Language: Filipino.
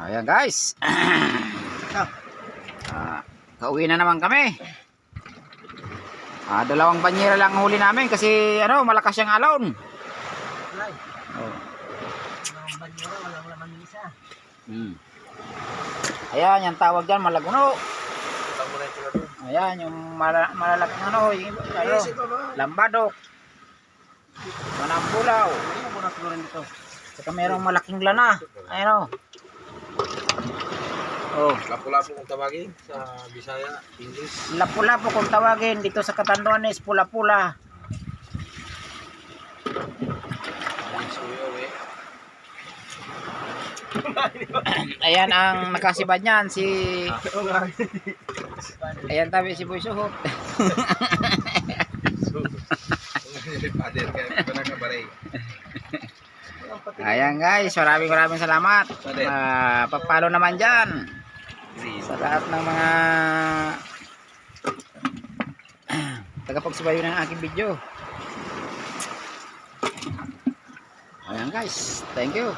Ayan guys. Kauwi na naman kami. Dalawang banyera lang huli namin kasi malakas yung alon. Oh. Ayan, yung tawag dyan, malaguno. Ayan, yung malalaking lambadok. Manambulaw. Saka mayroong malaking lana. Ayan o. Oh. Lapu-lapu kung tawagin sa Bisaya, English. Lapu-lapu kung tawagin dito sa Catanduanes, pula-pula. Ayan ang nakasibad niyan si ayan tabi si Boy Suhot. Ayan guys, maraming salamat. Papalo naman dyan sa lahat ng mga tagapagsubayo ng aking video. Ayan guys, thank you.